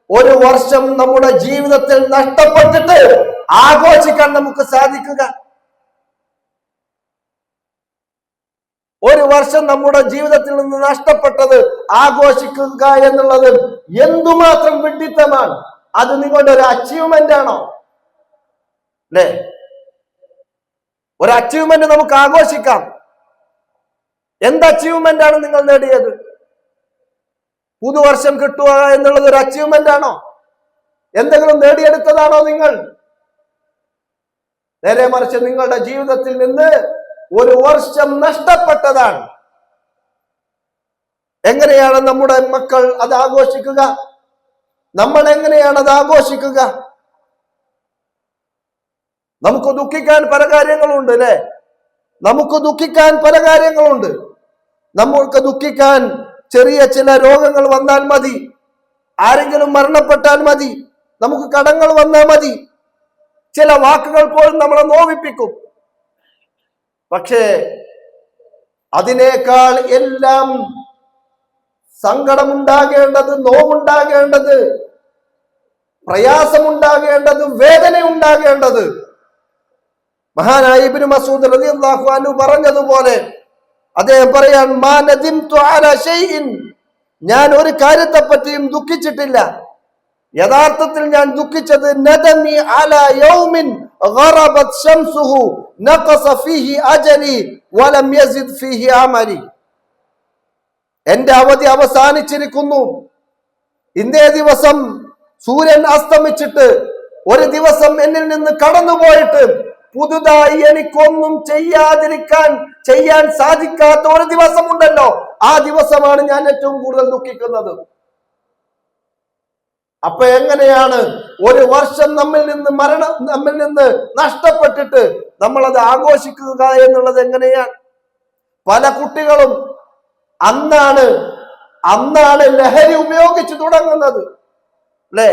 ഒരു വർഷം നമ്മുടെ ജീവിതത്തിൽ നഷ്ടപ്പെട്ടിട്ട് ആഘോഷിക്കാൻ നമുക്ക് സാധിക്കുക? ഒരു വർഷം നമ്മുടെ ജീവിതത്തിൽ നിന്ന് നഷ്ടപ്പെട്ടത് ആഘോഷിക്കുക എന്നുള്ളത് എന്തുമാത്രം വിഡ്ഢിത്തമാണ്! അത് നിങ്ങളുടെ ഒരു അച്ചീവ്മെന്റ് ആണോ? അല്ലേ? ഒരു അച്ചീവ്മെന്റ് നമുക്ക് ആഘോഷിക്കാം. എന്ത് അച്ചീവ്മെന്റ് ആണ് നിങ്ങൾ നേടിയത്? പുതുവർഷം കിട്ടുക എന്നുള്ളത് ഒരു അച്ചീവ്മെന്റ് ആണോ? എന്തെങ്കിലും നേടിയെടുത്തതാണോ നിങ്ങൾ? നേരെ മറിച്ച് നിങ്ങളുടെ ജീവിതത്തിൽ നിന്ന് ഒരു വർഷം നഷ്ടപ്പെട്ടതാണ്. എങ്ങനെയാണ് നമ്മുടെ മക്കൾ അത് ആഘോഷിക്കുക? നമ്മൾ എങ്ങനെയാണ് അത് ആഘോഷിക്കുക? നമുക്ക് ദുഃഖിക്കാൻ പല കാര്യങ്ങളുണ്ട്, അല്ലെ? നമുക്ക് ദുഃഖിക്കാൻ ചെറിയ ചില രോഗങ്ങൾ വന്നാൽ മതി, ആരെങ്കിലും മരണപ്പെട്ടാൽ മതി, നമുക്ക് കടങ്ങൾ വന്നാൽ മതി, ചില വാക്കുകൾ പോലും നമ്മളെ നോവിപ്പിക്കും. പക്ഷേ അതിനേക്കാൾ എല്ലാം സങ്കടമുണ്ടാകേണ്ടത്, നോവുണ്ടാകേണ്ടത്, പ്രയാസമുണ്ടാകേണ്ടത്, വേദന ഉണ്ടാകേണ്ടത് മഹാനായ ഇബ്നു മസ്ഊദ് റളിയല്ലാഹു അൻഹു പറഞ്ഞതുപോലെ അദ്ദേഹം പറയാൻ, മാ നദിംതു അലാ ശൈഇൻ, ഞാൻ ഒരു കാര്യത്തെ പറ്റിയും ദുഃഖിച്ചിട്ടില്ല. യഥാർത്ഥത്തിൽ ഞാൻ ദുഃഖിച്ചത് നദമി അലാ യൗമിൻ ഗറബത് ശംസുഹു നഖസ ഫീഹി അജലി വലം യസിദ് ഫീഹി അമലി. എന്റെ അവധി അവസാനിച്ചിരിക്കുന്നു. ഇന്നേ ദിവസം സൂര്യൻ അസ്തമിച്ചിട്ട് ഒരു ദിവസം എന്നിൽ നിന്ന് കടന്നുപോയിട്ട് പുതുതായി എനിക്കൊന്നും ചെയ്യാൻ സാധിക്കാത്ത ഒരു ദിവസമുണ്ടല്ലോ, ആ ദിവസമാണ് ഞാൻ ഏറ്റവും കൂടുതൽ ദുഃഖിക്കുന്നത്. അപ്പൊ എങ്ങനെയാണ് ഒരു വർഷം നമ്മിൽ നിന്ന് നഷ്ടപ്പെട്ടിട്ട് നമ്മൾ അത് ആഘോഷിക്കുക എന്നുള്ളത് എങ്ങനെയാണ്? പല കുട്ടികളും അന്നാണ് ലഹരി ഉപയോഗിച്ച് തുടങ്ങുന്നത്, അല്ലേ?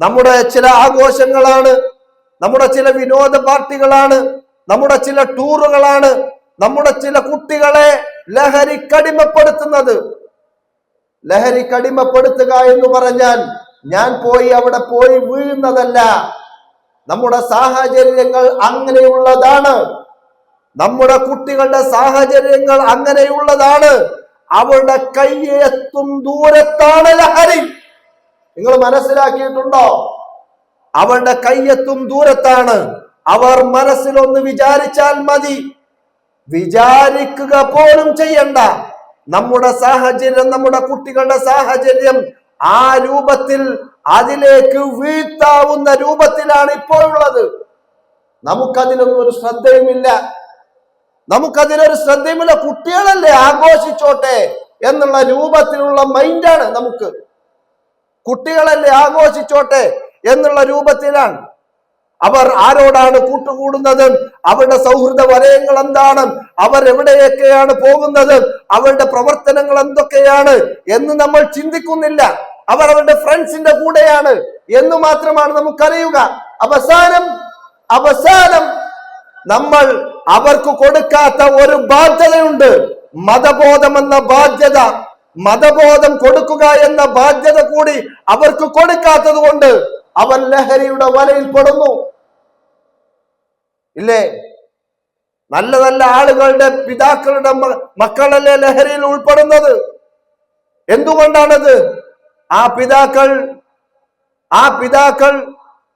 നമ്മുടെ ചില ആഘോഷങ്ങളാണ്, നമ്മുടെ ചില വിനോദ പാർട്ടികളാണ്, നമ്മുടെ ചില ടൂറുകളാണ് നമ്മുടെ ചില കുട്ടികളെ ലഹരിക്കടിമപ്പെടുത്തുന്നത്. ലഹരിക്ക് അടിമപ്പെടുത്തുക എന്ന് പറഞ്ഞാൽ ഞാൻ പോയി അവിടെ പോയി വീഴുന്നതല്ല. നമ്മുടെ സാഹചര്യങ്ങൾ അങ്ങനെയുള്ളതാണ്. നമ്മുടെ കുട്ടികളുടെ സാഹചര്യങ്ങൾ അങ്ങനെയുള്ളതാണ്. അവരുടെ കയ്യെത്തും ദൂരത്താണ് ലഹരി. നിങ്ങൾ മനസ്സിലാക്കിയിട്ടുണ്ടോ? അവരുടെ കയ്യെത്തും ദൂരത്താണ്. അവർ മനസ്സിലൊന്ന് വിചാരിച്ചാൽ മതി, വിചാരിക്കുക പോലും ചെയ്യണ്ട. നമ്മുടെ സാഹചര്യം, നമ്മുടെ കുട്ടികളുടെ സാഹചര്യം ആ രൂപത്തിൽ, അതിലേക്ക് വീഴ്ത്താവുന്ന രൂപത്തിലാണ് ഇപ്പോൾ ഉള്ളത്. നമുക്കതിലൊന്നും ഒരു ശ്രദ്ധയുമില്ല. കുട്ടികളല്ലേ ആഘോഷിച്ചോട്ടെ എന്നുള്ള രൂപത്തിലുള്ള മൈൻഡാണ് നമുക്ക്. കുട്ടികളല്ലേ ആഘോഷിച്ചോട്ടെ എന്നുള്ള രൂപത്തിലാണ്. അവർ ആരോടാണ് കൂട്ടുകൂടുന്നത്, അവരുടെ സൗഹൃദ വലയങ്ങൾ എന്താണ്, അവർ എവിടെയൊക്കെയാണ് പോകുന്നത്, അവരുടെ പ്രവർത്തനങ്ങൾ എന്തൊക്കെയാണ് എന്ന് നമ്മൾ ചിന്തിക്കുന്നില്ല. അവർ അവരുടെ ഫ്രണ്ട്സിന്റെ കൂടെയാണ് എന്ന് മാത്രമാണ് നമുക്കറിയുക. അവസാനം നമ്മൾ അവർക്ക് കൊടുക്കാത്ത ഒരു ബാധ്യതയുണ്ട്, മതബോധം എന്ന ബാധ്യത. മതബോധം കൊടുക്കുക എന്ന ബാധ്യത കൂടി അവർക്ക് കൊടുക്കാത്തത് കൊണ്ട് അവർ ലഹരിയുടെ വലയിൽ പെടുന്നു. ഇല്ലേ? നല്ല നല്ല ആളുകളുടെ പിതാക്കളുടെ മക്കളല്ലേ ലഹരിയിൽ ഉൾപ്പെടുന്നത്? എന്തുകൊണ്ടാണത്? ആ പിതാക്കൾ,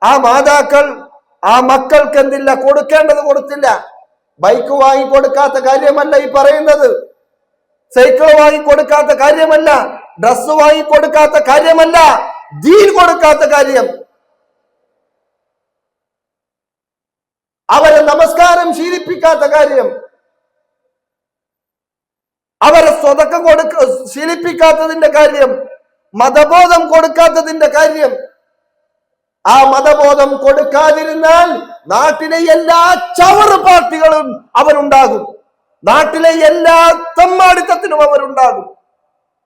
ആ മാതാക്കൾ ആ മക്കൾക്ക് എന്തില്ല, കൊടുക്കേണ്ടത് കൊടുത്തില്ല. ബൈക്ക് വാങ്ങി കൊടുക്കാത്ത കാര്യമല്ല ഈ പറയുന്നത്, സൈക്കിൾ വാങ്ങി കൊടുക്കാത്ത കാര്യമല്ല, ഡ്രസ് വാങ്ങി കൊടുക്കാത്ത കാര്യമല്ല, ദീൻ കൊടുക്കാത്ത കാര്യം. അവരെ നമസ്കാരം ശീലിപ്പിക്കാത്ത കാര്യം, അവരെ സ്വതക്കം ശീലിപ്പിക്കാത്തതിന്റെ കാര്യം, മതബോധം കൊടുക്കാത്തതിന്റെ കാര്യം. ആ മതബോധം കൊടുക്കാതിരുന്നാൽ നാട്ടിലെ എല്ലാ ചവറ് പാർട്ടികളും അവരുണ്ടാകും, നാട്ടിലെ എല്ലാ തമ്മാടിത്തത്തിനും അവരുണ്ടാകും.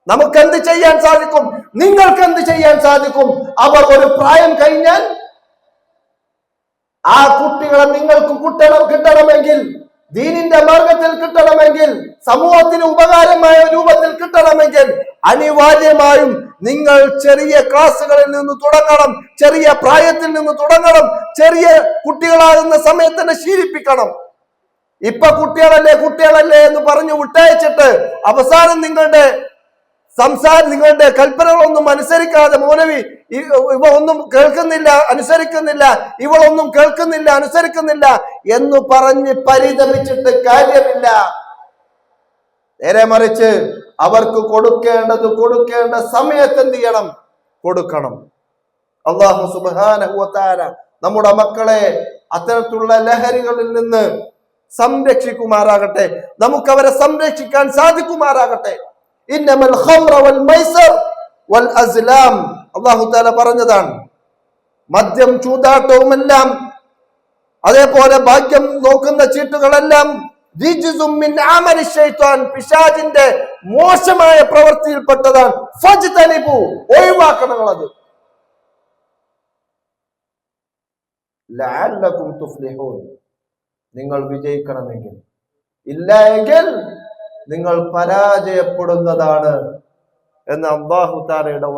നമുക്ക് എന്ത് ചെയ്യാൻ സാധിക്കും? നിങ്ങൾക്ക് എന്ത് ചെയ്യാൻ സാധിക്കും? അവർ ഒരു പ്രായം കഴിഞ്ഞാൽ ആ കുട്ടികളെ നിങ്ങൾക്ക് കിട്ടണമെങ്കിൽ, ദീനിന്റെ മാർഗത്തിൽ കിട്ടണമെങ്കിൽ, സമൂഹത്തിന് ഉപകാരമായ രൂപത്തിൽ കിട്ടണമെങ്കിൽ അനിവാര്യമായും നിങ്ങൾ ചെറിയ ക്ലാസ്സുകളിൽ നിന്ന് തുടങ്ങണം, ചെറിയ പ്രായത്തിൽ നിന്ന് തുടങ്ങണം, ചെറിയ കുട്ടികളാകുന്ന സമയത്ത് തന്നെ ശീലിപ്പിക്കണം. ഇപ്പൊ കുട്ടികളല്ലേ എന്ന് പറഞ്ഞു വിട്ടയച്ചിട്ട് അവസാനം നിങ്ങളുടെ നിങ്ങളുടെ കൽപ്പനകളൊന്നും അനുസരിക്കാതെ, മൗലവി ഇവ ഒന്നും കേൾക്കുന്നില്ല, അനുസരിക്കുന്നില്ല, ഇവളൊന്നും കേൾക്കുന്നില്ല, അനുസരിക്കുന്നില്ല എന്ന് പറഞ്ഞ് പരിതപിച്ചിട്ട് കാര്യമില്ല. നേരെ മറിച്ച് അവർക്ക് കൊടുക്കേണ്ട സമയത്ത് എന്ത് ചെയ്യണം? കൊടുക്കണം. അല്ലാഹു സുബ്ഹാനഹു വ തആല നമ്മുടെ മക്കളെ അത്തരത്തിലുള്ള ലഹരികളിൽ നിന്ന് സംരക്ഷിക്കുമാറാകട്ടെ, നമുക്ക് അവരെ സംരക്ഷിക്കാൻ സാധിക്കുമാറാകട്ടെ. ഇന്നമൽ ഖംറ വൽ മൈസർ വൽ അസ്ലാം, അല്ലാഹു തആല പറഞ്ഞതാണ്. മദ്യം, ചൂതാട്ടവുമെല്ലാം, അതേപോലെ ഭാഗ്യം നോക്കുന്ന ചീട്ടുകളെല്ലാം റിജ്സും മിൻ അമലി ശൈത്താൻ, പിശാചിന്റെ മോശമായ പ്രവൃത്തിയിൽപ്പെട്ടതാണ്. ഫജ്തനിബു, ഒഴിവാക്കണം അത്. ലഅല്ലകും തുഫ്ലിഹൂൻ, നിങ്ങൾ വിജയിക്കണമെങ്കിൽ. ഇല്ല എങ്കിൽ നിങ്ങൾ പരാജയപ്പെടുന്നതാണ് എന്ന് അല്ലാഹു തആലയുടെ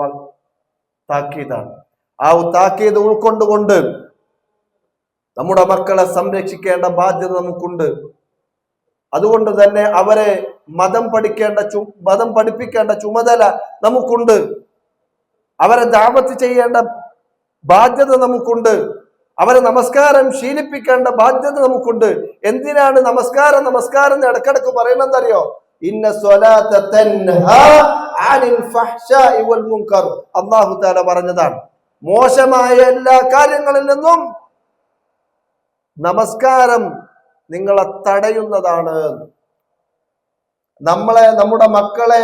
താക്കീതാണ്. ആ താക്കീത് ഉൾക്കൊണ്ടുകൊണ്ട് നമ്മുടെ മക്കളെ സംരക്ഷിക്കേണ്ട ബാധ്യത നമുക്കുണ്ട്. അതുകൊണ്ട് തന്നെ അവരെ മതം പഠിപ്പിക്കേണ്ട ചുമതല നമുക്കുണ്ട്. അവരെ ദഅവത്ത് ചെയ്യേണ്ട ബാധ്യത നമുക്കുണ്ട്. അവരെ നമസ്കാരം ശീലിപ്പിക്കേണ്ട ബാധ്യത നമുക്കുണ്ട്. എന്തിനാണ് നമസ്കാരം ഇടക്കിടക്ക് പറയുന്നതറിയോ? ഇന്ന സ്വലാത്ത തൻഹാ അനിൽ ഫഹ്ശാഇ വൽ മുൻകർ, അല്ലാഹു തആല പറഞ്ഞതാണ്. മോശമായ എല്ലാ കാര്യങ്ങളിൽ നിന്നും നമസ്കാരം നിങ്ങളെ തടയുന്നതാണ്. നമ്മുടെ മക്കളെ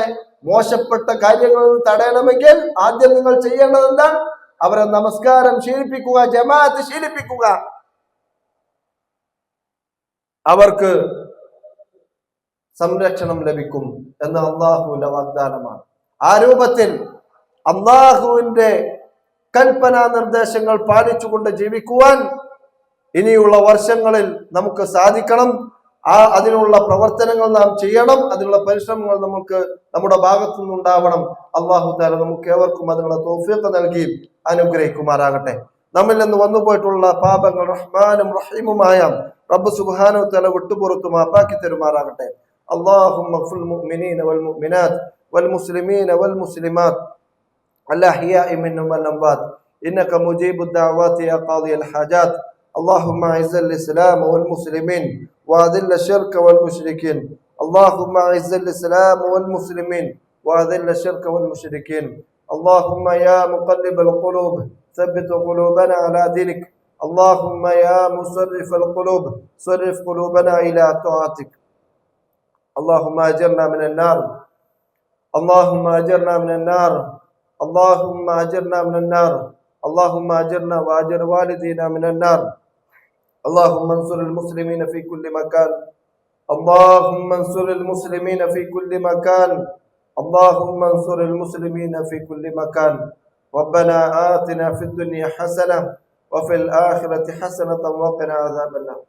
മോശപ്പെട്ട കാര്യങ്ങളിൽ തടയണമെങ്കിൽ ആദ്യം നിങ്ങൾ ചെയ്യേണ്ടത് എന്താണ്? അവരെ നമസ്കാരം ശീലിപ്പിക്കുക, ജമാഅത്ത് ശീലിപ്പിക്കുക. അവർക്ക് സംരക്ഷണം ലഭിക്കും എന്ന അള്ളാഹുവിന്റെ വാഗ്ദാനമാണ്. ആ രൂപത്തിൽ അള്ളാഹുവിന്റെ കൽപ്പനാ നിർദ്ദേശങ്ങൾ പാലിച്ചുകൊണ്ട് ജീവിക്കുവാൻ ഇനിയുള്ള വർഷങ്ങളിൽ നമുക്ക് സാധിക്കണം. അതിനുള്ള പ്രവർത്തനങ്ങൾ നാം ചെയ്യണം. അതിനുള്ള പരിശ്രമങ്ങൾ നമുക്ക് നമ്മുടെ ഭാഗത്തു നിന്നുണ്ടാവണം. അല്ലാഹു തആല നമുക്ക് ഏവർക്കും അതിനുള്ള തൗഫീഖ് നൽകി അനുഗ്രഹിക്കുമാറാകട്ടെ. നമ്മിൽ നിന്ന് വന്നുപോയിട്ടുള്ള പാപങ്ങൾ റഹ്മാനും റഹീമുമായ റബ്ബ് സുബ്ഹാനഹു തആല വിട്ടുപുറത്തു മാപ്പാക്കി തരുമാറാകട്ടെ. അല്ലാഹുമ്മ ഗ്ഫിർ മുഅ്മിനീന വൽ മുഅ്മിനാത്ത് വൽ മുസ്ലിമീന വൽ മുസ്ലിമാത്ത് الأحياء منهم والأموات إنك مجيب الدعوات يا قاضي الحاجات. اللهم أعز الإسلام والمسلمين وأذل الشرك والمشركين. اللهم أعز الإسلام والمسلمين وأذل الشرك والمشركين. اللهم يا مقلب القلوب ثبت قلوبنا على دينك. اللهم يا مصرف القلوب صرف قلوبنا إلى طاعتك. اللهم أجرنا من النار. اللهم أجرنا من النار. اللهم أجرنا من النار. اللهم أجرنا وأجر والدينا من النار. اللهم انصر المسلمين في كل مكان. اللهم انصر المسلمين في كل مكان. اللهم انصر المسلمين في كل مكان. ربنا آتنا في الدنيا حسنة وفي الآخرة حسنة وقنا عذاب النار.